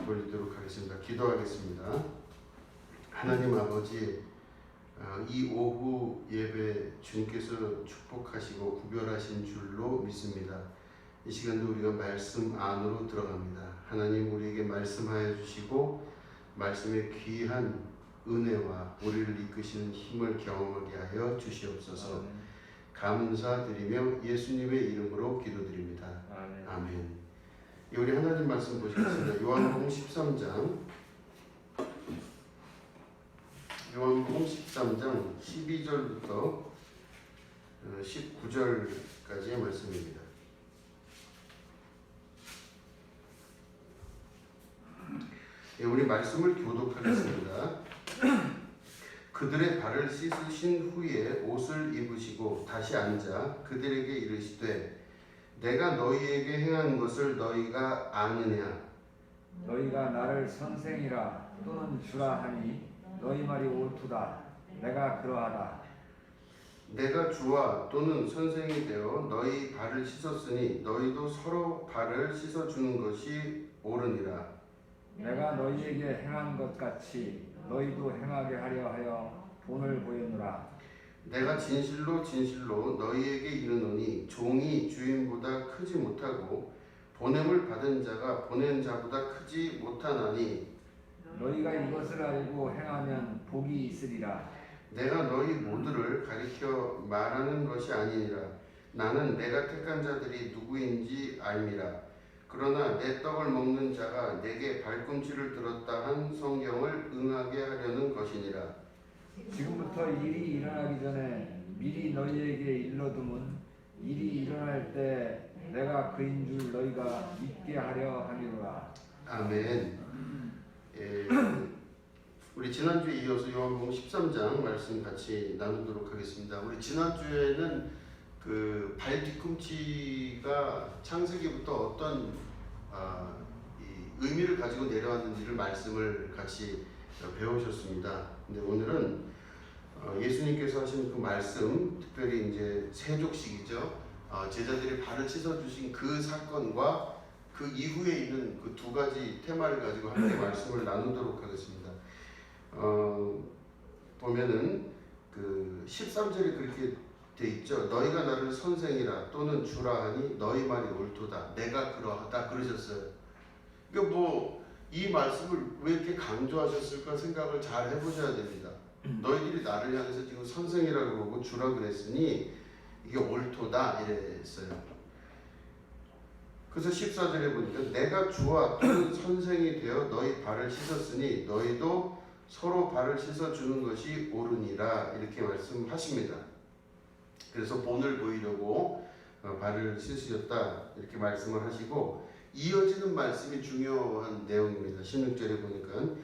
올리도록 하겠습니다. 기도하겠습니다. 하나님 아버지, 이 오후 예배 주님께서 축복하시고 구별하신 줄로 믿습니다. 이 시간도 우리가 말씀 안으로 들어갑니다. 하나님 우리에게 말씀하여 주시고 말씀의 귀한 은혜와 우리를 이끄시는 힘을 경험하게 하여 주시옵소서. 감사드리며 예수님의 이름으로 기도드립니다. 아멘. 우리 하나님 말씀 보시겠습니다. 요한복음 13장 12절부터 19절까지의 말씀입니다. 우리 말씀을 교독하겠습니다. 그들의 발을 씻으신 후에 옷을 입으시고 다시 앉아 그들에게 이르시되 내가 너희에게 행한 것을 너희가 아느냐? 너희가 나를 선생이라 또는 주라 하니 너희 말이 옳도다. 내가 그러하다. 내가 주와 또는 선생이 되어 너희 발을 씻었으니 너희도 서로 발을 씻어주는 것이 옳으니라. 내가 너희에게 행한 것 같이 너희도 행하게 하려 하여 본을 보였노라. 내가 진실로 진실로 너희에게 이르노니 종이 주인보다 크지 못하고 보냄을 받은 자가 보낸 자보다 크지 못하나니 너희가 이것을 알고 행하면 복이 있으리라. 내가 너희 모두를 가리켜 말하는 것이 아니니라. 나는 내가 택한 자들이 누구인지 알미라. 그러나 내 떡을 먹는 자가 내게 발꿈치를 들었다 한 성경을 응하게 하려는 것이니라. 지금부터 일이 일어나기 전에 미리 너희에게 일러두면 일이 일어날 때 내가 그인 줄 너희가 믿게 하려 함이로라. 아멘. 우리 지난주에 이어서 요한복음 13장 말씀 같이 나누도록 하겠습니다. 우리 지난주에는 그 발 뒤꿈치가 창세기부터 어떤 이 의미를 가지고 내려왔는지를 말씀을 같이 배우셨습니다. 근데 오늘은 예수님께서 하신 그 말씀, 특별히 이제 세족식이죠. 제자들이 발을 씻어주신 그 사건과 그 이후에 있는 그 두 가지 테마를 가지고 함께 말씀을 나누도록 하겠습니다. 보면은 그 13절에 그렇게 돼 있죠. 너희가 나를 선생이라 또는 주라 하니 너희 말이 옳도다. 내가 그러하다 그러셨어요. 그러니까 뭐 이 말씀을 왜 이렇게 강조하셨을까 생각을 잘 해보셔야 됩니다. 너희들이 나를 향해서 지금 선생이라고 그러고 주라 그랬으니 이게 옳도다 이랬어요. 그래서 14절에 보니까 내가 주와 또는 선생이 되어 너희 발을 씻었으니 너희도 서로 발을 씻어주는 것이 옳으니라 이렇게 말씀하십니다. 그래서 본을 보이려고 발을 씻으셨다 이렇게 말씀을 하시고 이어지는 말씀이 중요한 내용입니다. 16절에 보니까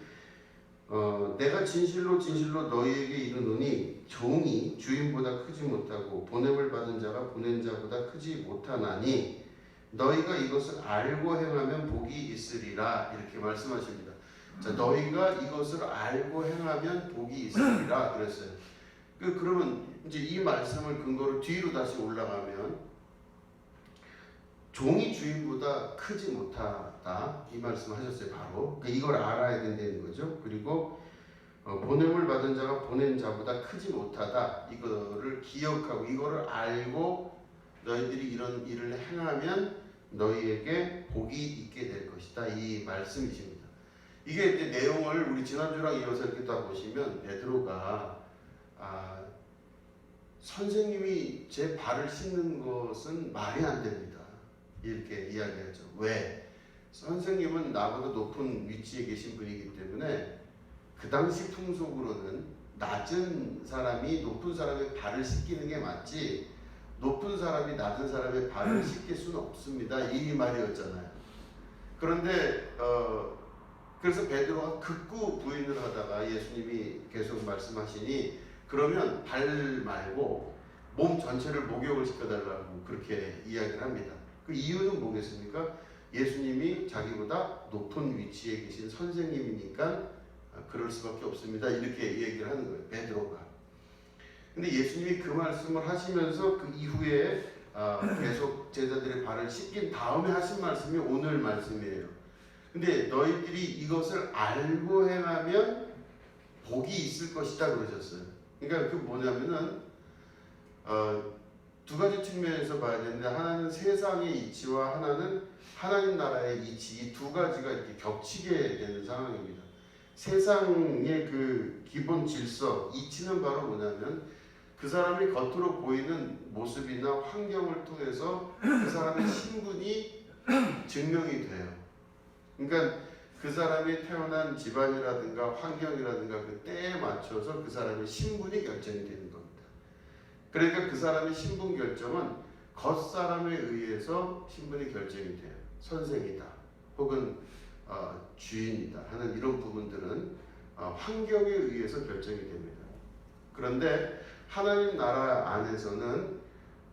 내가 진실로 진실로 너희에게 이르노니 종이 주인보다 크지 못하고 보냄을 받은 자가 보낸 자보다 크지 못하나니 너희가 이것을 알고 행하면 복이 있으리라 이렇게 말씀하십니다. 자, 너희가 이것을 알고 행하면 복이 있으리라 그랬어요. 그러면 이제 이 말씀을 근거로 뒤로 다시 올라가면 종이 주인보다 크지 못하다 이 말씀 하셨어요. 바로 이걸 알아야 된다는 거죠. 그리고 보냄을 받은 자가 보낸 자보다 크지 못하다 이거를 기억하고 이거를 알고 너희들이 이런 일을 행하면 너희에게 복이 있게 될 것이다 이 말씀이십니다. 이게 이제 내용을 우리 지난주랑 이어서 이렇게 딱 보시면 베드로가 선생님이 제 발을 씻는 것은 말이 안 됩니다 이렇게 이야기하죠. 왜? 선생님은 나보다 높은 위치에 계신 분이기 때문에 그 당시 풍속으로는 낮은 사람이 높은 사람의 발을 씻기는 게 맞지 높은 사람이 낮은 사람의 발을 씻길 수는 없습니다 이 말이었잖아요. 그런데 그래서 베드로가 극구 부인을 하다가 예수님이 계속 말씀하시니 그러면 발 말고 몸 전체를 목욕을 시켜달라고 그렇게 이야기를 합니다. 그 이유는 뭐겠습니까? 예수님이 자기보다 높은 위치에 계신 선생님이니까 그럴 수밖에 없습니다. 이렇게 얘기를 하는 거예요. 베드로가. 근데 예수님이 그 말씀을 하시면서 그 이후에 계속 제자들의 발을 씻긴 다음에 하신 말씀이 오늘 말씀이에요. 근데 너희들이 이것을 알고 행하면 복이 있을 것이다 그러셨어요. 그러니까 그 뭐냐면은 두 가지 측면에서 봐야 되는데, 하나는 세상의 이치와 하나는 하나님 나라의 이치, 이 두 가지가 이렇게 겹치게 되는 상황입니다. 세상의 그 기본 질서, 이치는 바로 뭐냐면 그 사람이 겉으로 보이는 모습이나 환경을 통해서 그 사람의 신분이 증명이 돼요. 그러니까 그 사람이 태어난 집안이라든가 환경이라든가 그 때에 맞춰서 그 사람의 신분이 결정이 되는 겁니다. 그러니까 그 사람의 신분 결정은 겉사람에 의해서 신분이 결정이 돼요. 선생이다 혹은 주인이다 하는 이런 부분들은 환경에 의해서 결정이 됩니다. 그런데 하나님 나라 안에서는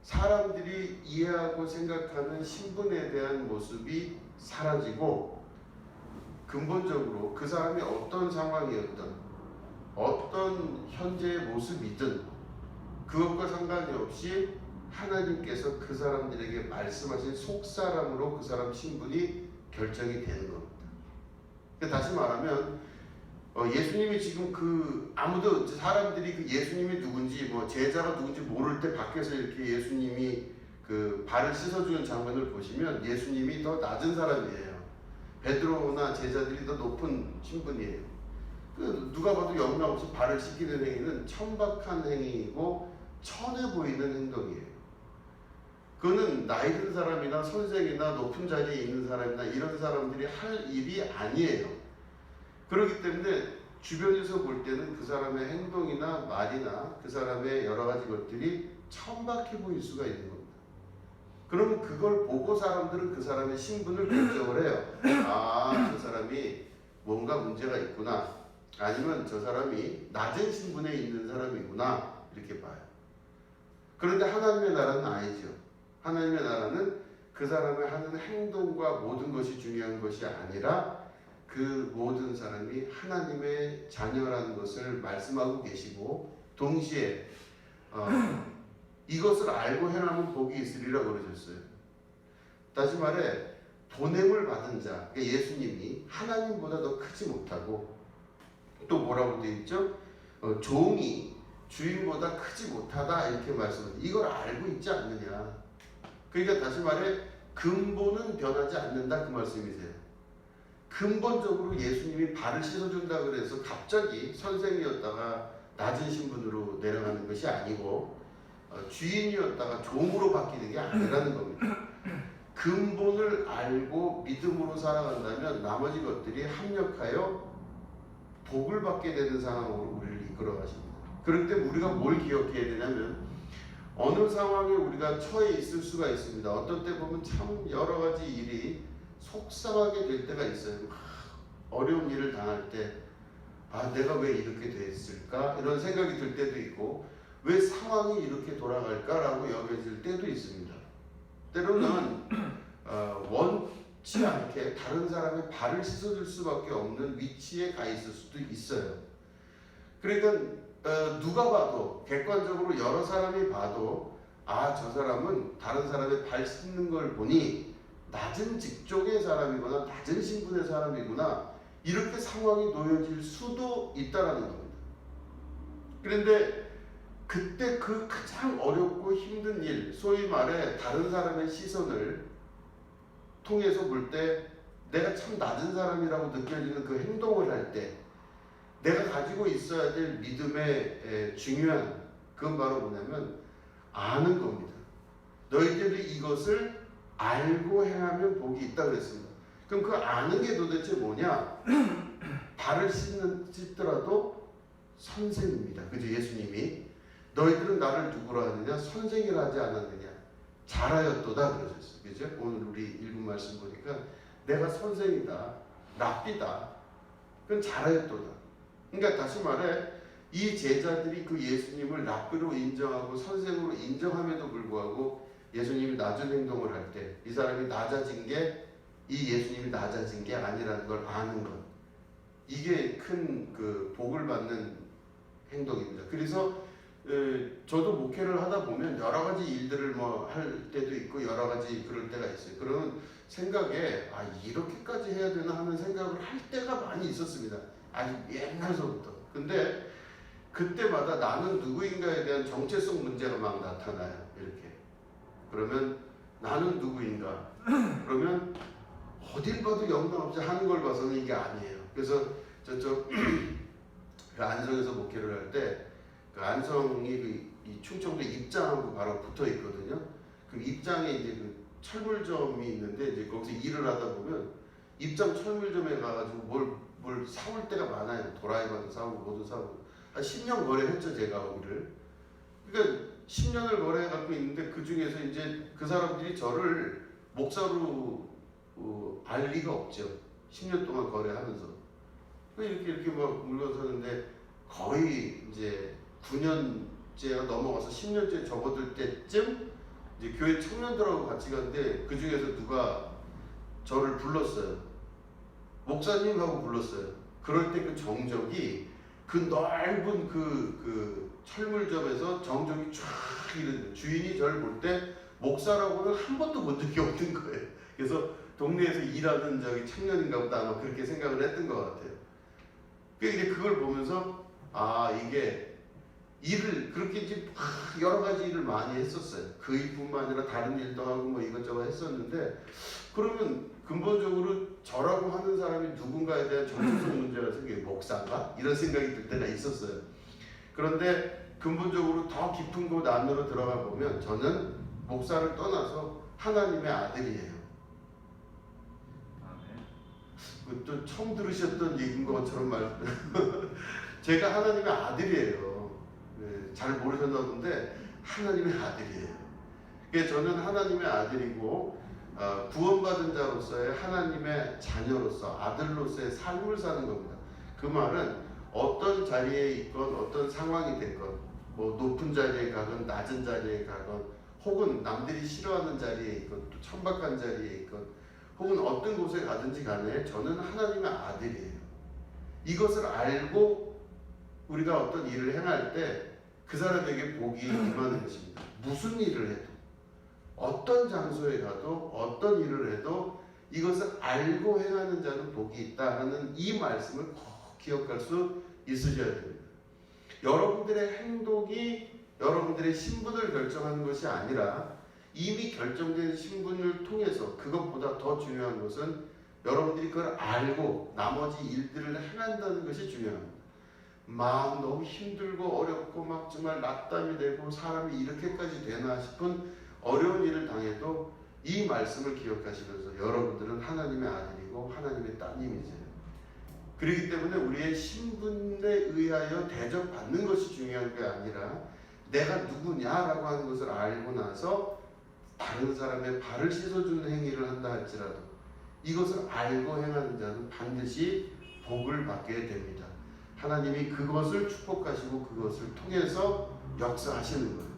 사람들이 이해하고 생각하는 신분에 대한 모습이 사라지고, 근본적으로 그 사람이 어떤 상황이었던 어떤 현재의 모습이든 그것과 상관이 없이 하나님께서 그 사람들에게 말씀하신 속사람으로 그 사람 신분이 결정이 되는 겁니다. 다시 말하면 예수님이 지금 그 아무도 사람들이 그 예수님이 누군지 뭐 제자가 누군지 모를 때 밖에서 이렇게 예수님이 그 발을 씻어주는 장면을 보시면 예수님이 더 낮은 사람이에요. 베드로나 제자들이 더 높은 신분이에요. 그 누가 봐도 영락없이 발을 씻기는 행위는 천박한 행위이고 천해 보이는 행동이에요. 그거는 나이 든 사람이나 선생이나 높은 자리에 있는 사람이나 이런 사람들이 할 일이 아니에요. 그렇기 때문에 주변에서 볼 때는 그 사람의 행동이나 말이나 그 사람의 여러 가지 것들이 천박해 보일 수가 있는 겁니다. 그러면 그걸 보고 사람들은 그 사람의 신분을 결정을 해요. 아, 저 사람이 뭔가 문제가 있구나, 아니면 저 사람이 낮은 신분에 있는 사람이구나, 이렇게 봐요. 그런데 하나님의 나라는 아니죠. 하나님의 나라는 그 사람의 하는 행동과 모든 것이 중요한 것이 아니라 그 모든 사람이 하나님의 자녀라는 것을 말씀하고 계시고, 동시에 이것을 알고 행하면 복이 있으리라 그러셨어요. 다시 말해 보냄을 받은 자, 그러니까 예수님이 하나님보다 더 크지 못하고, 또 뭐라고 되어 있죠? 종이 주인보다 크지 못하다, 이렇게 말씀합니다. 이걸 알고 있지 않느냐. 그러니까 다시 말해 근본은 변하지 않는다, 그 말씀이세요. 근본적으로 예수님이 발을 씻어준다 그래서 갑자기 선생이었다가 낮은 신분으로 내려가는 것이 아니고, 주인이었다가 종으로 바뀌는 게 아니라는 겁니다. 근본을 알고 믿음으로 살아간다면 나머지 것들이 합력하여 복을 받게 되는 상황으로 우리를 이끌어 가십니다. 그럴 때 우리가 뭘 기억해야 되냐면, 어느 상황에 우리가 처해 있을 수가 있습니다. 어떤 때 보면 참 여러 가지 일이 속상하게 될 때가 있어요. 어려운 일을 당할 때, 아, 내가 왜 이렇게 됐을까? 이런 생각이 들 때도 있고, 왜 상황이 이렇게 돌아갈까라고 여겨질 때도 있습니다. 때로는 원치 않게 다른 사람의 발을 씻어줄 수밖에 없는 위치에 가 있을 수도 있어요. 그러니까 누가 봐도, 객관적으로 여러 사람이 봐도, 아, 저 사람은 다른 사람의 발 씻는 걸 보니 낮은 직종의 사람이거나 낮은 신분의 사람이구나, 이렇게 상황이 놓여질 수도 있다라는 겁니다. 그런데 그때 그 가장 어렵고 힘든 일, 소위 말해 다른 사람의 시선을 통해서 볼 때 내가 참 낮은 사람이라고 느껴지는 그 행동을 할 때 내가 가지고 있어야 될 믿음의 중요한, 그건 바로 뭐냐면 아는 겁니다. 너희들이 이것을 알고 행하면 복이 있다 그랬습니다. 그럼 그 아는 게 도대체 뭐냐? 발을 씻더라도 선생입니다. 그죠? 예수님이 너희들은 나를 누구로 하느냐? 선생이라 하지 않았느냐? 잘하였도다 그러셨어요. 그죠? 오늘 우리 읽은 말씀 보니까 내가 선생이다, 랍비다, 그건 잘하였도다. 그러니까 다시 말해 이 제자들이 그 예수님을 랍비로 인정하고 선생으로 인정함에도 불구하고 예수님이 낮은 행동을 할 때 이 사람이 낮아진 게, 이 예수님이 낮아진 게 아니라는 걸 아는 것, 이게 큰 그 복을 받는 행동입니다. 그래서 저도 목회를 하다 보면 여러 가지 일들을 뭐 할 때도 있고 여러 가지 그럴 때가 있어요. 그런 생각에 이렇게까지 해야 되나 하는 생각을 할 때가 많이 있었습니다. 아주 옛날서부터. 근데 그때마다 나는 누구인가에 대한 정체성 문제가 막 나타나요. 이렇게. 그러면 나는 누구인가? 그러면 어딜 봐도 영광 없이 하는 걸 봐서는 이게 아니에요. 그래서 저쪽 그 안성에서 목회를 할 때 그 안성이 이 충청도 입장하고 바로 붙어 있거든요. 그 입장에 이제 그 철물점이 있는데 이제 거기서 일을 하다 보면 입장 철물점에 가가지고 뭘 사올 때가 많아요. 도라이버도 사오고 뭐도 사오고 한 10년 거래했죠 제가 거기를. 그러니까 10년을 거래해갖고 있는데 그 중에서 이제 그 사람들이 저를 목사로 알 리가 없죠. 10년 동안 거래하면서 이렇게 막 물건 사는데 거의 이제 9년째가 넘어가서 10년째 접어들 때쯤 이제 교회 청년들하고 같이 갔는데 그 중에서 누가 저를 불렀어요. 목사님 하고 불렀어요. 그럴 때 그 정적이 그 넓은 그 철물점에서 정적이 쫙 이런데 주인이 저를 볼 때 목사라고는 한 번도 본 적이 없는 거예요. 그래서 동네에서 일하는 저기 청년인가 보다 아마 그렇게 생각을 했던 것 같아요. 그러니까 그걸 보면서 이게 일을 그렇게 이제 여러 가지 일을 많이 했었어요. 그 일뿐만 아니라 다른 일도 하고 뭐 이것저것 했었는데 그러면 근본적으로 저라고 하는 사람이 누군가에 대한 정체성 문제가 생겨요. 목사인가? 이런 생각이 들 때가 있었어요. 그런데 근본적으로 더 깊은 곳 안으로 들어가 보면 저는 목사를 떠나서 하나님의 아들이에요. 또 처음 들으셨던 얘기인 것처럼 제가 하나님의 아들이에요. 잘 모르셨나 본데 하나님의 아들이에요. 그래서 저는 하나님의 아들이고 구원받은 자로서의 하나님의 자녀로서 아들로서의 삶을 사는 겁니다. 그 말은 어떤 자리에 있건 어떤 상황이 됐건 뭐 높은 자리에 가건 낮은 자리에 가건 혹은 남들이 싫어하는 자리에 있건 또 천박한 자리에 있건 혹은 어떤 곳에 가든지 간에 저는 하나님의 아들이에요. 이것을 알고 우리가 어떤 일을 행할 때 그 사람에게 복이 임하는 것입니다. 무슨 일을 해도 어떤 장소에 가도 어떤 일을 해도 이것을 알고 행하는 자는 복이 있다는 이 말씀을 꼭 기억할 수 있으셔야 됩니다. 여러분들의 행동이 여러분들의 신분을 결정하는 것이 아니라 이미 결정된 신분을 통해서 그것보다 더 중요한 것은 여러분들이 그걸 알고 나머지 일들을 행한다는 것이 중요합니다. 마음 너무 힘들고 어렵고 막 정말 낙담이 되고 사람이 이렇게까지 되나 싶은 어려운 일을 당해도 이 말씀을 기억하시면서 여러분들은 하나님의 아들이고 하나님의 따님이세요. 그렇기 때문에 우리의 신분에 의하여 대접받는 것이 중요한 게 아니라 내가 누구냐라고 하는 것을 알고 나서 다른 사람의 발을 씻어주는 행위를 한다 할지라도 이것을 알고 행하는 자는 반드시 복을 받게 됩니다. 하나님이 그것을 축복하시고 그것을 통해서 역사하시는 거예요.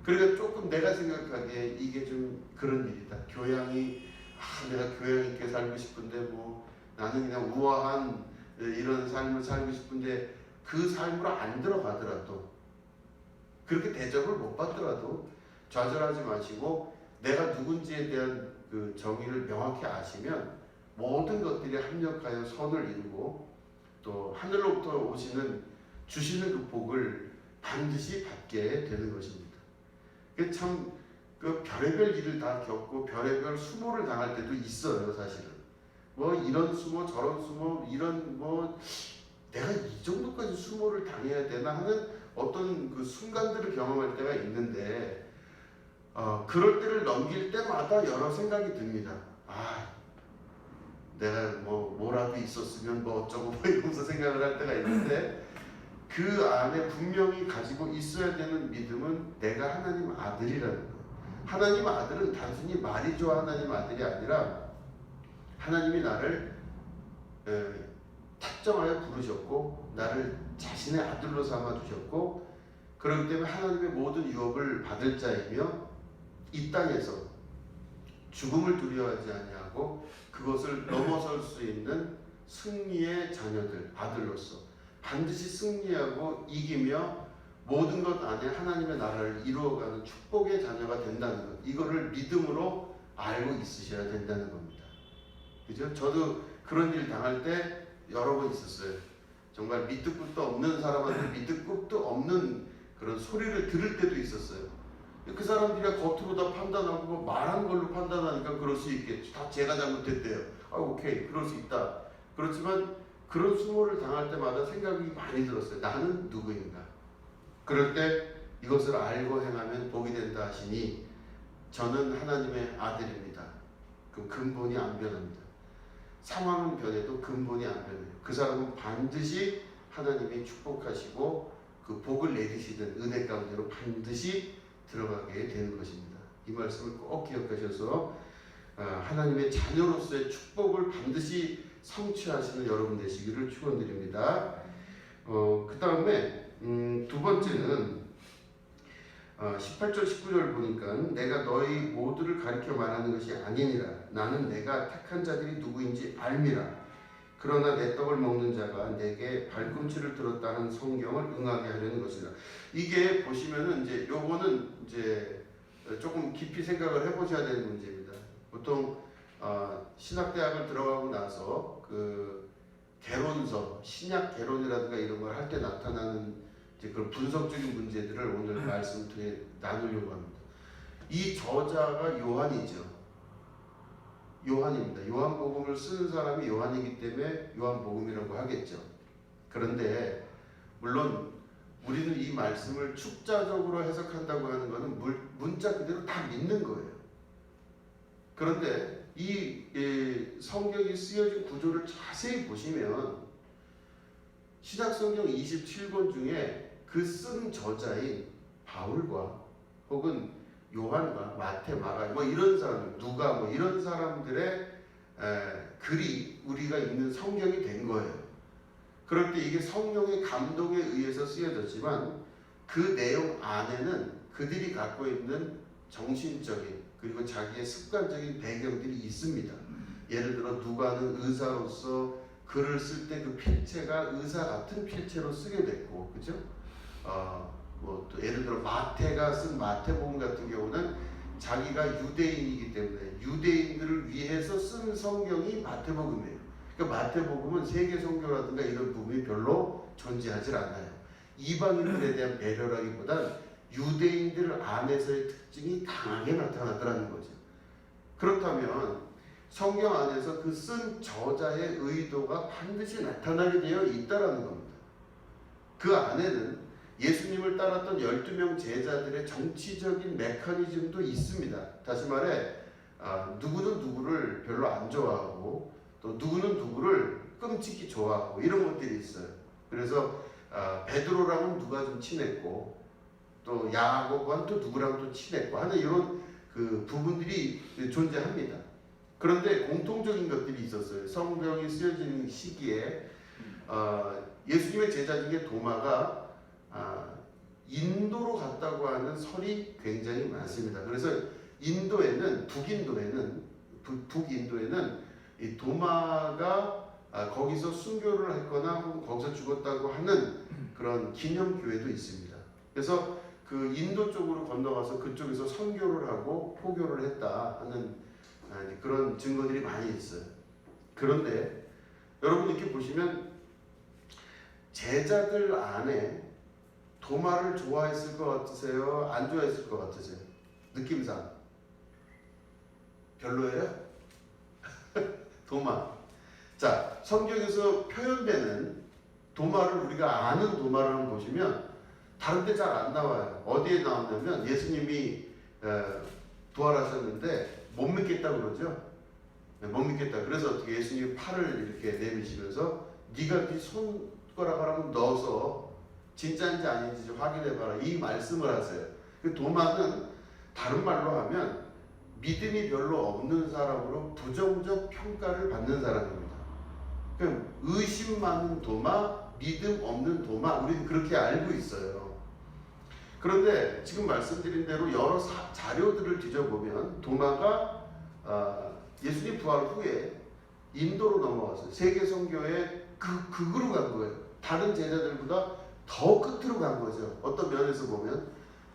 그러니까 조금 내가 생각하기에 이게 좀 그런 일이다. 교양이 내가 교양 있게 살고 싶은데 뭐 나는 그냥 우아한 이런 삶을 살고 싶은데 그 삶으로 안 들어가더라도 그렇게 대접을 못 받더라도 좌절하지 마시고 내가 누군지에 대한 그 정의를 명확히 아시면 모든 것들이 합력하여 선을 이루고 또 하늘로부터 오시는 주시는 그 복을 반드시 받게 되는 것입니다. 참 그 별의별 일을 다 겪고 별의별 수모를 당할 때도 있어요. 사실은 뭐 이런 수모 저런 수모 이런 뭐 내가 이 정도까지 수모를 당해야 되나 하는 어떤 그 순간들을 경험할 때가 있는데 그럴 때를 넘길 때마다 여러 생각이 듭니다. 내가 뭐라도 있었으면 뭐 어쩌고 뭐 이러면서 생각을 할 때가 있는데 그 안에 분명히 가지고 있어야 되는 믿음은 내가 하나님 아들이라는 거예요. 하나님 아들은 단순히 말이 좋아 하나님 아들이 아니라 하나님이 나를 특정하여 부르셨고 나를 자신의 아들로 삼아 주셨고 그렇기 때문에 하나님의 모든 유업을 받을 자이며 이 땅에서 죽음을 두려워하지 아니하고 그것을 넘어설 수 있는 승리의 자녀들 아들로서 반드시 승리하고 이기며 모든 것 안에 하나님의 나라를 이루어가는 축복의 자녀가 된다는 것, 이거를 믿음으로 알고 있으셔야 된다는 겁니다. 그죠? 저도 그런 일 당할 때 여러 번 있었어요. 정말 밑도 끝도 없는 사람한테 밑도 끝도 없는 그런 소리를 들을 때도 있었어요. 그 사람들이 겉으로 다 판단하고 뭐 말한 걸로 판단하니까 그럴 수 있겠지. 다 제가 잘못했대요. 아, 오케이, 그럴 수 있다. 그렇지만 그런 수모를 당할 때마다 생각이 많이 들었어요. 나는 누구인가? 그럴 때 이것을 알고 행하면 복이 된다 하시니 저는 하나님의 아들입니다. 그럼 근본이 안 변합니다. 상황은 변해도 근본이 안 변해요. 그 사람은 반드시 하나님이 축복하시고 그 복을 내리시는 은혜 가운데로 반드시 들어가게 되는 것입니다. 이 말씀을 꼭 기억하셔서 하나님의 자녀로서의 축복을 반드시 성취하시는 여러분 되시기를 축원드립니다. 그 다음에 두 번째는 18절 19절 보니까 내가 너희 모두를 가리켜 말하는 것이 아니니라. 나는 내가 택한 자들이 누구인지 알미라. 그러나 내 떡을 먹는 자가 내게 발꿈치를 들었다는 성경을 응하게 하려는 것이라. 이게 보시면은 이제 요거는 이제 조금 깊이 생각을 해보셔야 되는 문제입니다. 보통 신학대학을 들어가고 나서 그 개론서, 신약 개론이라든가 이런 걸 할 때 나타나는 이제 그런 분석적인 문제들을 오늘 말씀 통해 나누려고 합니다. 이 저자가 요한이죠. 요한입니다. 요한복음을 쓰는 사람이 요한이기 때문에 요한복음이라고 하겠죠. 그런데 물론 우리는 이 말씀을 축자적으로 해석한다고 하는 것은 문자 그대로 다 믿는 거예요. 그런데 이 성경이 쓰여진 구조를 자세히 보시면 신약성경 27권 중에 그 쓴 저자인 바울과 혹은 요한과 마태, 마가 뭐 이런 사람, 누가 뭐 이런 사람들의 글이 우리가 읽는 성경이 된 거예요. 그럴 때 이게 성령의 감동에 의해서 쓰여졌지만 그 내용 안에는 그들이 갖고 있는 정신적인 그리고 자기의 습관적인 배경들이 있습니다. 예를 들어 누가는 의사로서 글을 쓸 때 그 필체가 의사 같은 필체로 쓰게 됐고, 그죠? 뭐 또 예를 들어 마태가 쓴 마태복음 같은 경우는 자기가 유대인이기 때문에 유대인들을 위해서 쓴 성경이 마태복음이에요. 그러니까 마태복음은 세계 선교라든가 이런 부분이 별로 존재하지 않아요. 이방인들에 대한 배려라기보단 유대인들 안에서의 특징이 강하게 나타나더라는 거죠. 그렇다면 성경 안에서 그 쓴 저자의 의도가 반드시 나타나게 되어 있다라는 겁니다. 그 안에는 예수님을 따랐던 12명 제자들의 정치적인 메커니즘도 있습니다. 다시 말해 누구는 누구를 별로 안 좋아하고 또 누구는 누구를 끔찍히 좋아하고 이런 것들이 있어요. 그래서 베드로랑은 누가 좀 친했고 또 야고보는 또 누구랑 또 친했고 하는 이런 그 부분들이 존재합니다. 그런데 공통적인 것들이 있었어요. 성경이 쓰여지는 시기에 예수님의 제자 중에 도마가 인도로 갔다고 하는 설이 굉장히 많습니다. 그래서 인도에는 북인도에는 이 도마가 거기서 순교를 했거나 혹은 거기서 죽었다고 하는 그런 기념교회도 있습니다. 그래서 그 인도 쪽으로 건너가서 그쪽에서 선교를 하고 포교를 했다 하는 그런 증거들이 많이 있어요. 그런데 여러분 이렇게 보시면 제자들 안에 도마를 좋아했을 것 같으세요? 안 좋아했을 것 같으세요? 느낌상 별로예요? 도마. 자, 성경에서 표현되는 도마를 우리가 아는 도마를 한번 보시면 다른 데 잘 안 나와요. 어디에 나왔냐면 예수님이 부활하셨는데 못 믿겠다 그러죠. 못 믿겠다. 그래서 어떻게 예수님 팔을 이렇게 내미시면서 네가 네 손가락을 한번 넣어서 진짜인지 아닌지 확인해봐라. 이 말씀을 하세요. 그 도마는 다른 말로 하면 믿음이 별로 없는 사람으로 부정적 평가를 받는 사람입니다. 그럼 의심 많은 도마, 믿음 없는 도마, 우리는 그렇게 알고 있어요. 그런데 지금 말씀드린 대로 여러 자료들을 뒤져보면 도마가 예수님 부활 후에 인도로 넘어왔어요. 세계 선교의 극으로 간 거예요. 다른 제자들보다 더 끝으로 간 거죠. 어떤 면에서 보면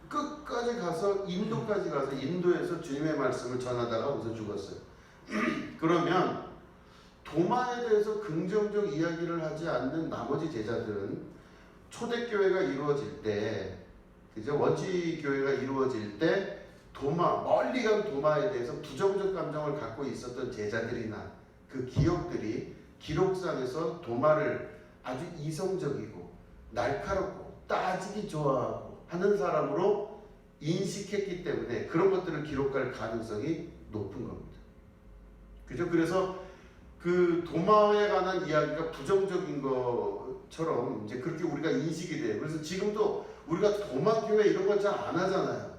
끝까지 가서 인도까지 가서 인도에서 주님의 말씀을 전하다가 우선 죽었어요. 그러면 도마에 대해서 긍정적 이야기를 하지 않는 나머지 제자들은 초대교회가 이루어질 때, 그죠? 원치 교회가 이루어질 때 도마, 멀리 간 도마에 대해서 부정적 감정을 갖고 있었던 제자들이나 그 기억들이 기록상에서 도마를 아주 이성적이고 날카롭고 따지기 좋아하고 하는 사람으로 인식했기 때문에 그런 것들을 기록할 가능성이 높은 겁니다. 그죠? 그래서 그 도마에 관한 이야기가 부정적인 것처럼 이제 그렇게 우리가 인식이 돼요. 그래서 지금도 우리가 도마교회 이런 거 잘 안 하잖아요.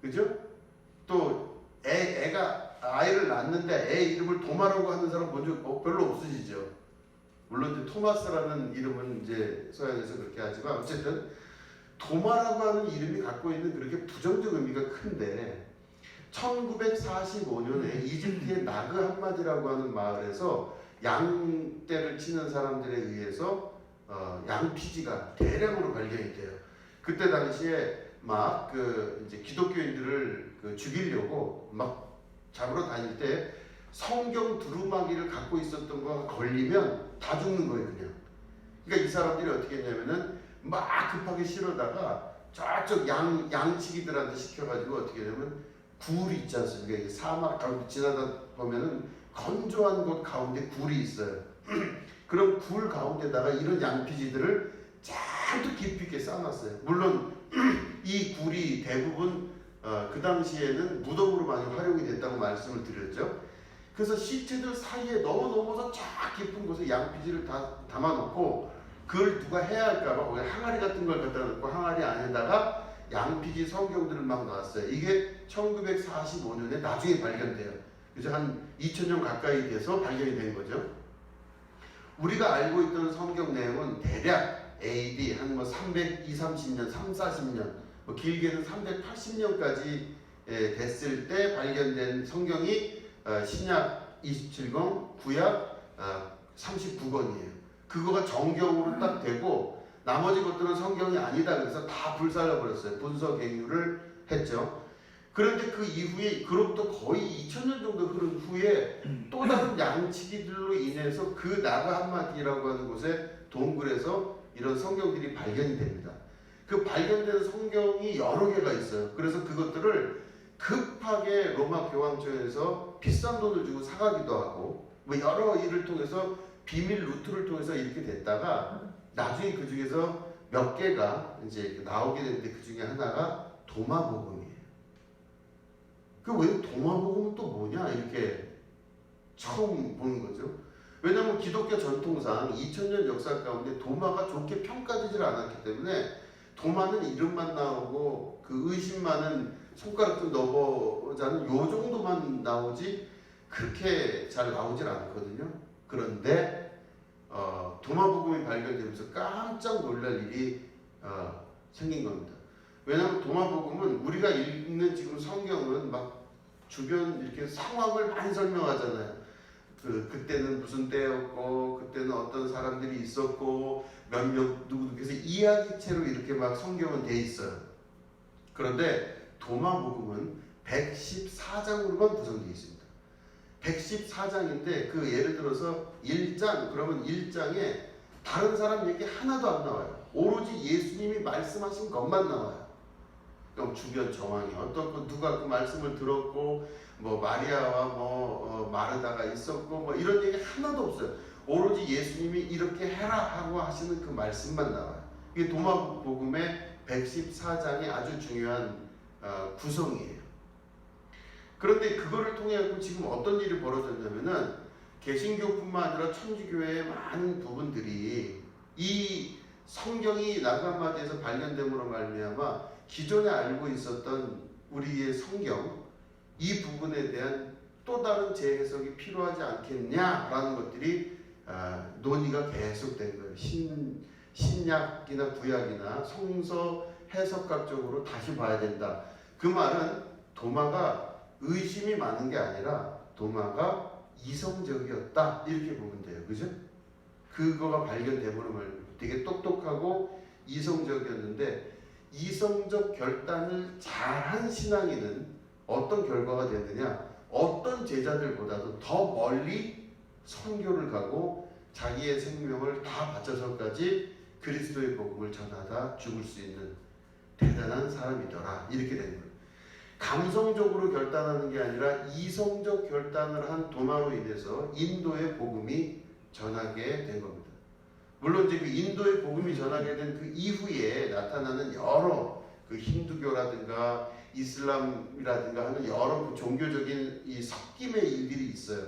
그죠? 또 애가 아이를 낳는데 애 이름을 도마라고 하는 사람 본 적 별로 없으시죠? 물론 이제 토마스라는 이름은 이제 서양에서 그렇게 하지만 어쨌든 도마라고 하는 이름이 갖고 있는 그렇게 부정적 의미가 큰데 1945년에 이집트의 나그 함마디라고 하는 마을에서 양떼를 치는 사람들에 의해서 양피지가 대량으로 발견이 돼요. 그때 당시에 막 그 이제 기독교인들을 죽이려고 막 잡으러 다닐 때 성경 두루마기를 갖고 있었던 거가 걸리면 다 죽는 거예요, 그냥. 그러니까 이 사람들이 어떻게 했냐면은 막 급하게 실어다가 저쪽 양치기들한테 시켜가지고 어떻게 하냐면 굴이 있지 않습니까? 이게 사막 가운데 지나다 보면은 건조한 곳 가운데 굴이 있어요. 그럼 굴 가운데다가 이런 양피지들을 잔뜩 깊이 있게 쌓아놨어요. 물론 이 굴이 대부분 그 당시에는 무덤으로 많이 활용이 됐다고 말씀을 드렸죠. 그래서 시체들 사이에 넘어서 쫙 깊은 곳에 양피지를 다 담아놓고 그걸 누가 해야 할까봐 거기 항아리 같은 걸 갖다 놓고 항아리 안에다가 양피지 성경들을 막 놨어요. 이게 1945년에 나중에 발견돼요. 그래서 한 2000년 가까이 돼서 발견이 된 거죠. 우리가 알고 있던 성경 내용은 대략 AD 한 320, 30년, 30, 40년, 길게는 380년까지 됐을 때 발견된 성경이 신약 27권, 구약 39권이에요. 그거가 정경으로 딱 되고 나머지 것들은 성경이 아니다 그래서 다 불살라버렸어요. 분석행위를 했죠. 그런데 그 이후에 그로부터 거의 2000년 정도 흐른 후에 또 다른 양치기들로 인해서 그 나가 한마디라고 하는 곳에 동굴에서 이런 성경들이 발견이 됩니다. 그 발견된 성경이 여러 개가 있어요. 그래서 그것들을 급하게 로마 교황청에서 비싼 돈을 주고 사가기도 하고 뭐 여러 일을 통해서 비밀 루트를 통해서 이렇게 됐다가 나중에 그 중에서 몇 개가 이제 나오게 됐는데 그 중에 하나가 도마복음이에요. 그 왜 도마복음은 또 뭐냐 이렇게 처음 보는 거죠. 왜냐하면 기독교 전통상 2000년 역사 가운데 도마가 좋게 평가되질 않았기 때문에 도마는 이름만 나오고 그 의심 많은 손가락 좀 넣어보자는 요 정도만 나오지 그렇게 잘 나오질 않거든요. 그런데 도마복음이 발견되면서 깜짝 놀랄 일이 생긴 겁니다. 왜냐하면 도마복음은 우리가 읽는 지금 성경은 막 주변 이렇게 상황을 많이 설명하잖아요. 그때는 무슨 때였고 그때는 어떤 사람들이 있었고 몇몇 누구누구해서 이야기체로 이렇게 막 성경은 돼 있어요. 그런데 도마복음은 114장으로만 구성되어 있습니다. 114장인데 그 예를 들어서 1장 그러면 1장에 다른 사람 얘기 하나도 안 나와요. 오로지 예수님이 말씀하신 것만 나와요. 그럼 주변 정황이 어떻고 누가 그 말씀을 들었고 뭐 마리아와 마르다가 있었고 뭐 이런 얘기 하나도 없어요. 오로지 예수님이 이렇게 해라 하고 하시는 그 말씀만 나와요. 이게 도마복음의 114장이 아주 중요한 구성이에요. 그런데 그거를 통해 지금 어떤 일이 벌어졌냐면은 개신교뿐만 아니라 천주교회의 많은 부분들이 이 성경이 나그한마디에서 발견됨으로 말미암아 기존에 알고 있었던 우리의 성경 이 부분에 대한 또 다른 재해석이 필요하지 않겠냐라는 것들이 논의가 계속된 거예요. 신약이나 구약이나 성서 해석학적으로 다시 봐야 된다. 그 말은 도마가 의심이 많은 게 아니라 도마가 이성적이었다 이렇게 보면 돼요. 그죠? 그거가 발견되므로 말이에요. 되게 똑똑하고 이성적이었는데 이성적 결단을 잘한 신앙인은 어떤 결과가 됐느냐? 어떤 제자들보다도 더 멀리 선교를 가고 자기의 생명을 다 바쳐서까지 그리스도의 복음을 전하다 죽을 수 있는 대단한 사람이더라. 이렇게 된 거예요. 감성적으로 결단하는 게 아니라 이성적 결단을 한 도마로 인해서 인도의 복음이 전하게 된 겁니다. 물론 이제 그 인도의 복음이 전하게 된 그 이후에 나타나는 여러 그 힌두교라든가 이슬람이라든가 하는 여러 그 종교적인 이 섞임의 일들이 있어요.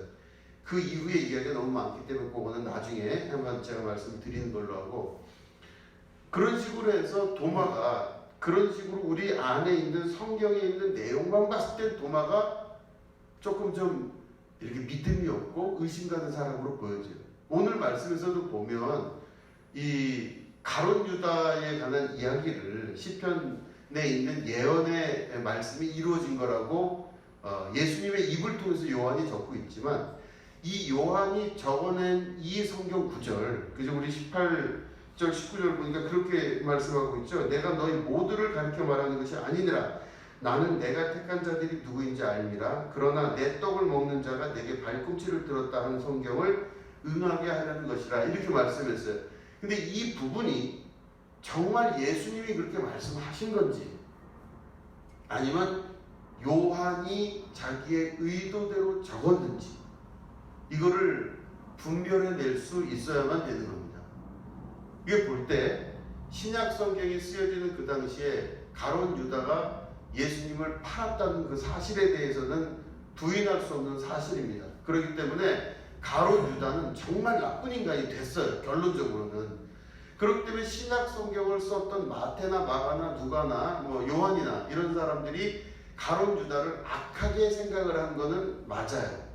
그 이후에 이야기가 너무 많기 때문에 그거는 나중에 한번 제가 말씀을 드리는 걸로 하고, 그런 식으로 해서 도마가 그런 식으로 우리 안에 있는 성경에 있는 내용만 봤을 때 도마가 조금 좀 이렇게 믿음이 없고 의심 가는 사람으로 보여져요. 오늘 말씀에서도 보면 이 가룟 유다에 관한 이야기를 시편에 있는 예언의 말씀이 이루어진 거라고 예수님의 입을 통해서 요한이 적고 있지만, 이 요한이 적어낸 이 성경 구절, 그죠? 우리 18절 19절 보니까 그렇게 말씀하고 있죠. 내가 너희 모두를 가르쳐 말하는 것이 아니니라. 나는 내가 택한 자들이 누구인지 알미라. 그러나 내 떡을 먹는 자가 내게 발꿈치를 들었다 하는 성경을 응하게 하려는 것이라. 이렇게 말씀했어요. 근데 이 부분이 정말 예수님이 그렇게 말씀하신 건지, 아니면 요한이 자기의 의도대로 적었는지, 이거를 분별해낼 수 있어야만 되는 겁니다. 이게 볼 때 신약 성경이 쓰여지는 그 당시에 가룟 유다가 예수님을 팔았다는 그 사실에 대해서는 부인할 수 없는 사실입니다. 그렇기 때문에 가룟 유다는 정말 나쁜 인간이 됐어요. 결론적으로는. 그렇기 때문에 신약 성경을 썼던 마태나 마가나 누가나 뭐 요한이나 이런 사람들이 가룟 유다를 악하게 생각을 한 거는 맞아요.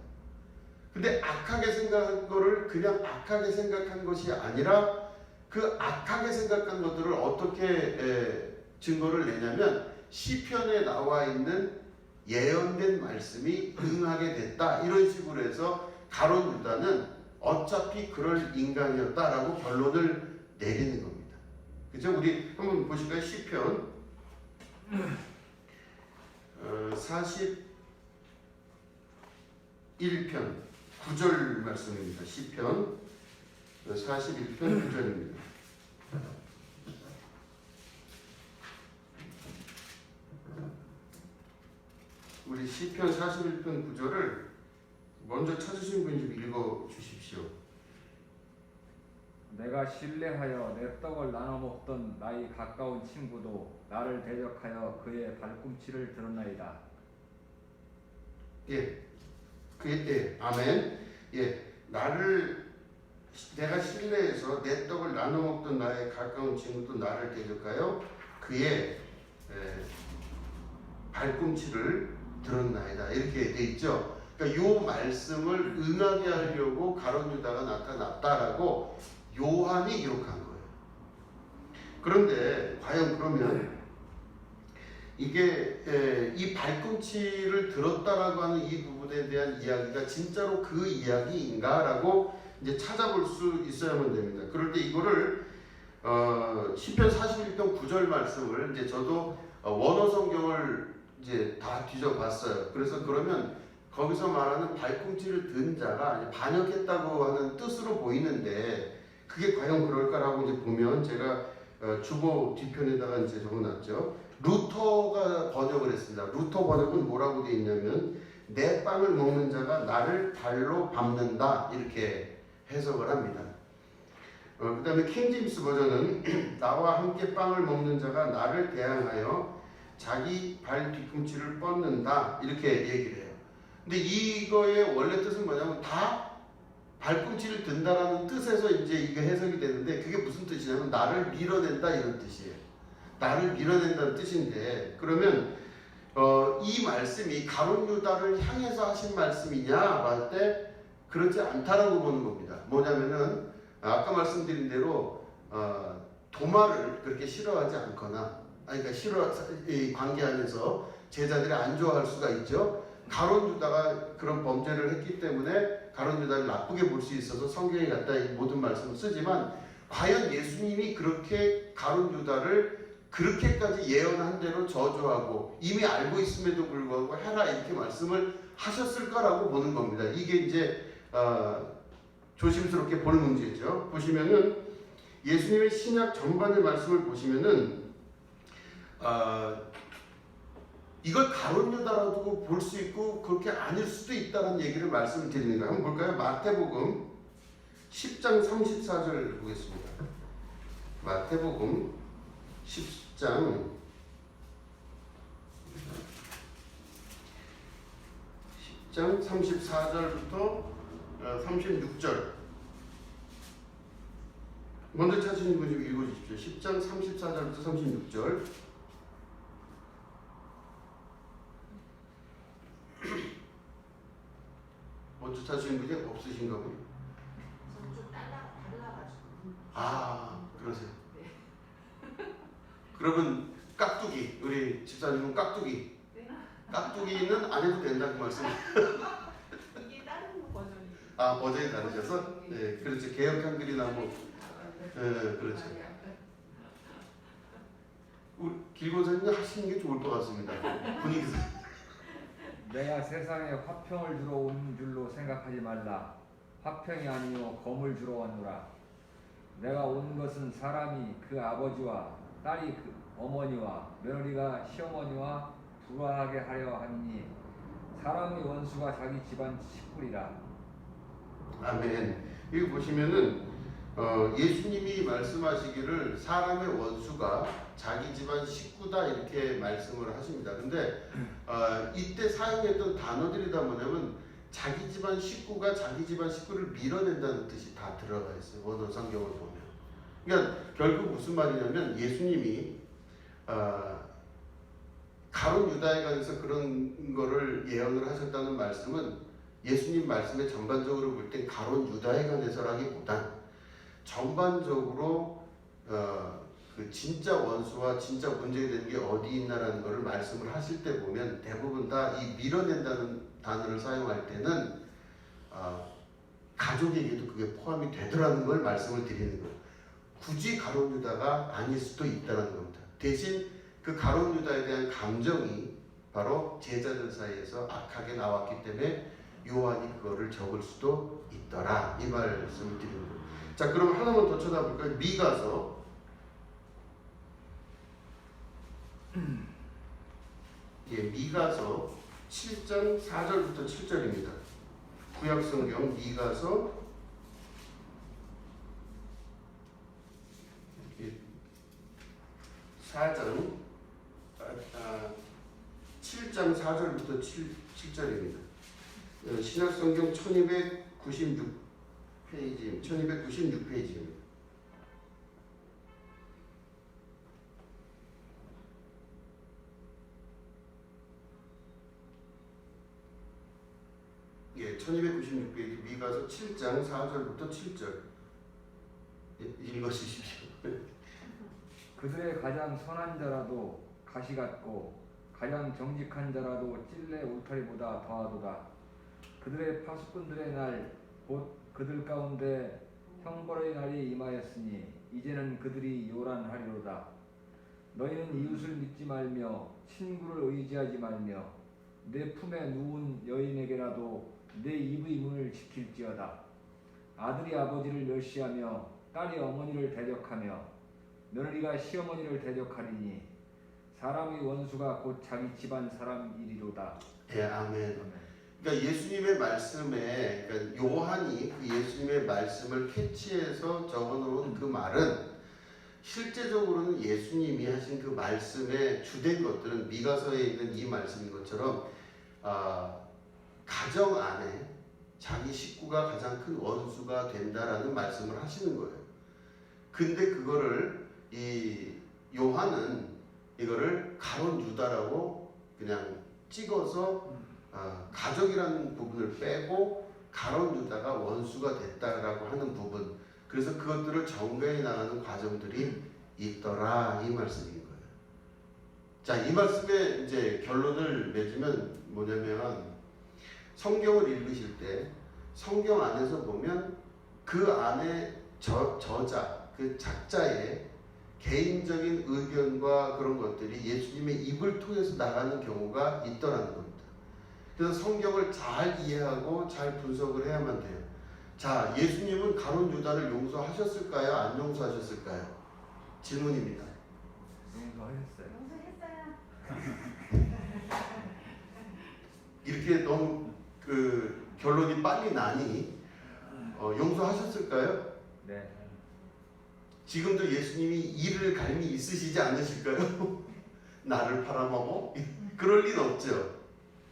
근데 악하게 생각한 거를 그냥 악하게 생각한 것이 아니라 그 악하게 생각한 것들을 어떻게 증거를 내냐면 시편에 나와 있는 예언된 말씀이 응하게 됐다, 이런 식으로 해서 가룟 유다는 어차피 그럴 인간이었다라고 결론을 내리는 겁니다. 그죠? 우리 한번 보실까요? 시편 41편 9절 말씀입니다. 시편 41편 9절입니다. 우리 시편 41편 9절을 먼저 찾으신 분이 좀 읽어 주십시오. 내가 신뢰하여 내 떡을 나눠 먹던 나의 가까운 친구도 나를 대적하여 그의 발꿈치를 들었나이다. 예, 아멘. 예, 내가 신뢰해서 내 떡을 나눠 먹던 나의 가까운 친구도 나를 대적하여 그의 발꿈치를 들었나이다. 이렇게 돼 있죠. 그러니까 요 말씀을 응하게 하려고 가룟 유다가 나타났다라고 요한이 기록한 거예요. 그런데 과연 그러면 이게 이 발꿈치를 들었다라고 하는 이 부분에 대한 이야기가 진짜로 그 이야기인가라고 이제 찾아볼 수 있어야만 됩니다. 그럴 때 이거를 시편 41편 9절 말씀을 이제 저도 원어 성경을 이제 다 뒤져봤어요. 그래서 그러면 거기서 말하는 발꿈치를 든 자가 반역했다고 하는 뜻으로 보이는데 그게 과연 그럴까라고 이제 보면 제가 주보 뒤편에다가 이제 적어놨죠. 루터가 번역을 했습니다. 루터 번역은 뭐라고 되어 있냐면 내 빵을 먹는 자가 나를 발로 밟는다, 이렇게 해석을 합니다. 그 다음에 킹제임스 버전은 나와 함께 빵을 먹는 자가 나를 대항하여 자기 발 뒤꿈치를 뻗는다, 이렇게 얘기를 해요. 근데 이거의 원래 뜻은 뭐냐면 다 발꿈치를 든다라는 뜻에서 이제 이게 해석이 되는데, 그게 무슨 뜻이냐면 나를 밀어낸다, 이런 뜻이에요. 나를 밀어낸다는 뜻인데, 그러면 이 말씀이 가룟 유다를 향해서 하신 말씀이냐 할 때 그렇지 않다라고 보는 겁니다. 뭐냐면은 아까 말씀드린 대로 도마를 그렇게 싫어하지 않거나, 그러니까 이 관계 안에서 제자들이 안 좋아할 수가 있죠. 가룟 유다가 그런 범죄를 했기 때문에 가룟 유다를 나쁘게 볼 수 있어서 성경에 갖다 이 모든 말씀을 쓰지만, 과연 예수님이 그렇게 가룟 유다를 그렇게까지 예언한 대로 저주하고 이미 알고 있음에도 불구하고 해라 이렇게 말씀을 하셨을까라고 보는 겁니다. 이게 이제 조심스럽게 보는 문제죠. 보시면은 예수님의 신약 전반의 말씀을 보시면은 이걸 가룟 유다라고 볼 수 있고 그렇게 아닐 수도 있다는 얘기를 말씀을 드리는 거예요. 한번 볼까요? 마태복음 10장 34절 보겠습니다. 마태복음 10장 34절부터 36절 먼저 찾으신 분 좀 읽어주십시오. 10장 34절부터 36절 먼저 찾으신 분이 없으신가 보요. 저는 좀 달라가지고. 그러세요. 그러면 깍두기 우리 집사님은 깍두기 네. 깍두기는 안 해도 된다고 말씀. 이게 다른 버전이. 버전이 다르셔서 네 그렇죠. 개혁 한글이나 뭐 그렇죠. 우리 길고사님 하시는 게 좋을 것 같습니다. 분위기상. 내가 세상에 화평을 주러 온 줄로 생각하지 말라. 화평이 아니요 검을 주러 왔노라. 내가 온 것은 사람이 그 아버지와 딸이 그 어머니와 며느리가 시어머니와 불화하게 하려 함이니 사람의 원수가 자기 집안 식구리라. 아멘. 여기 보시면은 예수님이 말씀하시기를 사람의 원수가 자기 집안 식구다 이렇게 말씀을 하십니다. 근데 이때 사용했던 단어들이 다 뭐냐면 자기 집안 식구가 자기 집안 식구를 밀어낸다는 뜻이 다 들어가 있어요. 원어 성경을 보면. 그러니까 결국 무슨 말이냐면 예수님이 가룟 유다에 관해서 그런 거를 예언을 하셨다는 말씀은 예수님 말씀에 전반적으로 볼 때 가룟 유다에 관해서라기보단 전반적으로 그 진짜 원수와 진짜 문제가 되는 게 어디 있나라는 것을 말씀을 하실 때 보면 대부분 다 이 밀어낸다는 단어를 사용할 때는 가족에게도 그게 포함이 되더라는 걸 말씀을 드리는 거예요. 굳이 가룟 유다가 아닐 수도 있다는 겁니다. 대신 그 가룟 유다에 대한 감정이 바로 제자들 사이에서 악하게 나왔기 때문에 요한이 그거를 적을 수도 있더라 이 말씀을 드리는 거예요. 자, 그럼 하나만 더 쳐다볼까요? 미가서 미가서 7장 4절부터 7절입니다. 구약성경 미가서 4장 7장 4절부터 7절입니다. 신약성경 1296페이지입니다. 예, 1296페이지 미가서 7장 4절부터 7절 읽어주십시오. 그들의 가장 선한 자라도 가시 같고 가장 정직한 자라도 찔레 울타리보다 더하도다. 그들의 파수꾼들의 날 곧 그들 가운데 형벌의 날이 임하였으니 이제는 그들이 요란하리로다. 너희는 이웃을 믿지 말며 친구를 의지하지 말며 내 품에 누운 여인에게라도 내 입의 문을 지킬지어다. 아들이 아버지를 멸시하며 딸이 어머니를 대적하며 며느리가 시어머니를 대적하리니 사람의 원수가 곧 자기 집안 사람이리로다. 예, 아멘. 그러니까 예수님의 말씀에 그러니까 요한이 그 예수님의 말씀을 캐치해서 적어놓은 그 말은 실제적으로는 예수님이 하신 그 말씀의 주된 것들은 미가서에 있는 이 말씀인 것처럼 가정 안에 자기 식구가 가장 큰 원수가 된다라는 말씀을 하시는 거예요. 근데 그거를 이 요한은 이거를 가룟 유다라고 그냥 찍어서 가족이라는 부분을 빼고 가룟 유다가 원수가 됐다라고 하는 부분, 그래서 그것들을 정리해 나가는 과정들이 있더라 이 말씀인 거예요. 자, 이 말씀의 이제 결론을 맺으면 뭐냐면 성경을 읽으실 때 성경 안에서 보면 그 안에 저자 그 작자의 개인적인 의견과 그런 것들이 예수님의 입을 통해서 나가는 경우가 있더라는 겁니다. 그래서 성경을 잘 이해하고 잘 분석을 해야만 돼요. 자, 예수님은 가룟 유다를 용서하셨을까요? 안 용서하셨을까요? 질문입니다. 용서하셨어요. 용서했어요. 이렇게 너무 그 결론이 빨리 나니 용서하셨을까요? 네. 지금도 예수님이 이를 갈미 있으시지 않으실까요? 나를 팔아먹어? 그럴 리는 없죠.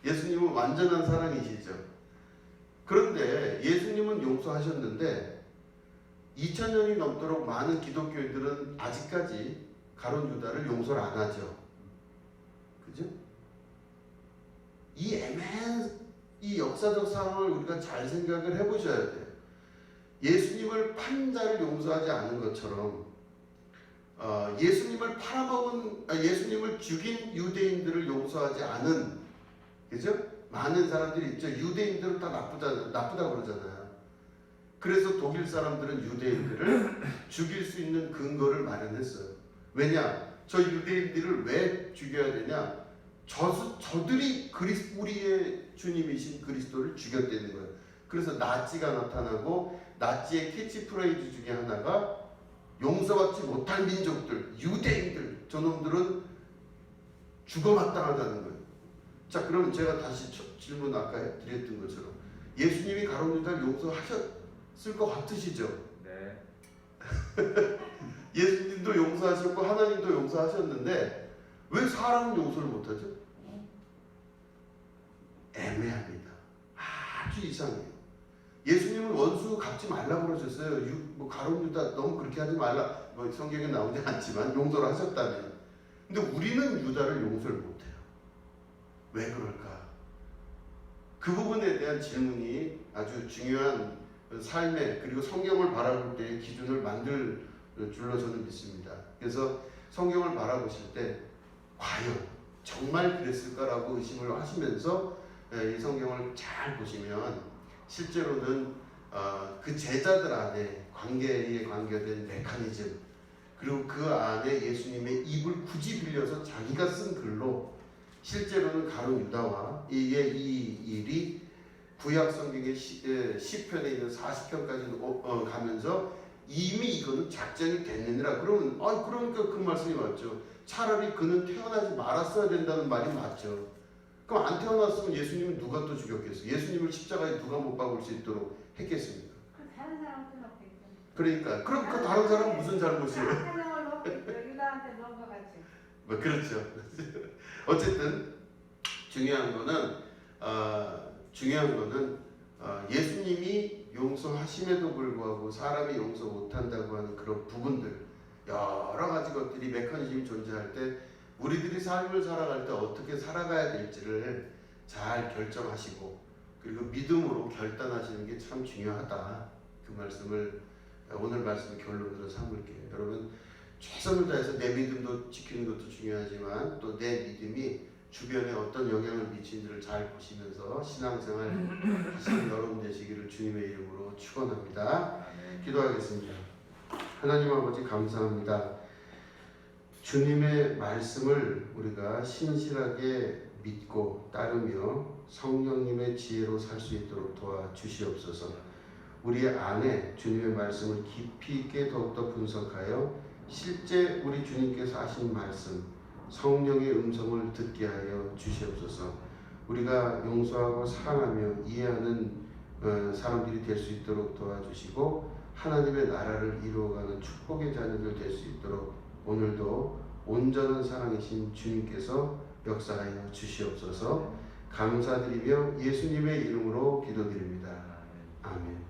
예수님은 완전한 사랑이시죠. 그런데 예수님은 용서하셨는데 2000년이 넘도록 많은 기독교인들은 아직까지 가룟 유다를 용서를 안 하죠. 그죠? 이 애매한 이 역사적 상황을 우리가 잘 생각을 해보셔야 돼요. 예수님을 판 자를 용서하지 않은 것처럼 예수님을 죽인 유대인들을 용서하지 않은, 그죠? 많은 사람들이 있죠. 유대인들은 다 나쁘다 그러잖아요. 그래서 독일 사람들은 유대인들을 죽일 수 있는 근거를 마련했어요. 왜냐? 저 유대인들을 왜 죽여야 되냐? 저들이 우리의 주님이신 그리스도를 죽였다는 거예요. 그래서 나치가 나타나고 나치의 캐치프레이즈 중에 하나가 용서받지 못할 민족들, 유대인들, 저놈들은 죽어마땅하다는 거예요. 자, 그럼 제가 다시 질문 아까 드렸던 것처럼 예수님이 가룟 유다를 용서하셨을 것 같으시죠? 네. 예수님도 용서하셨고 하나님도 용서하셨는데 왜 사람은 용서를 못하죠? 애매합니다. 아주 이상해요. 예수님은 원수 갚지 말라고 그러셨어요. 가룟 유다 너무 그렇게 하지 말라. 성경에 나오지 않지만 용서를 하셨다면. 근데 우리는 유다를 용서를 못해요. 왜 그럴까? 그 부분에 대한 질문이 아주 중요한 삶의 그리고 성경을 바라볼 때의 기준을 만들 줄로 저는 믿습니다. 그래서 성경을 바라보실 때 과연 정말 그랬을까라고 의심을 하시면서 이 성경을 잘 보시면 실제로는 그 제자들 안에 관계에 관계된 메커니즘, 그리고 그 안에 예수님의 입을 굳이 빌려서 자기가 쓴 글로 실제로는 가룟 유다와 이 일이 구약 성경의 시편에 있는 40편까지 가면서 이미 이거는 작전이 됐느니라. 그러니까 그 말씀이 맞죠. 차라리 그는 태어나지 말았어야 된다는 말이 맞죠. 그럼 안 태어났으면 예수님은 누가 또 죽였겠어요? 예수님을 십자가에 누가 못 박을 수 있도록 했겠습니까? 다른 사람한테 넣겠죠. 그러니까 그럼 그 다른 사람은 무슨 잘못이에요? 한 명을 넣겠죠. 유다한테 넣은 것 같이. 그렇죠. 어쨌든 중요한 거는 예수님이 용서하심에도 불구하고 사람이 용서 못한다고 하는 그런 부분들, 여러 가지 것들이 메커니즘이 존재할 때 우리들이 삶을 살아갈 때 어떻게 살아가야 될지를 잘 결정하시고 그리고 믿음으로 결단하시는 게 참 중요하다. 그 말씀을 오늘 말씀 결론으로 삼을게요. 여러분, 최선을 다해서 내 믿음도 지키는 것도 중요하지만 또 내 믿음이 주변에 어떤 영향을 미치는지를 잘 보시면서 신앙생활 하시는 여러분 되시기를 주님의 이름으로 축원합니다. 기도하겠습니다. 하나님 아버지 감사합니다. 주님의 말씀을 우리가 신실하게 믿고 따르며 성령님의 지혜로 살 수 있도록 도와주시옵소서. 우리 안에 주님의 말씀을 깊이 있게 더욱더 분석하여 실제 우리 주님께서 하신 말씀, 성령의 음성을 듣게 하여 주시옵소서. 우리가 용서하고 사랑하며 이해하는 사람들이 될 수 있도록 도와주시고 하나님의 나라를 이루어가는 축복의 자녀들 될 수 있도록 오늘도 온전한 사랑이신 주님께서 역사하여 주시옵소서. 감사드리며 예수님의 이름으로 기도드립니다. 아멘.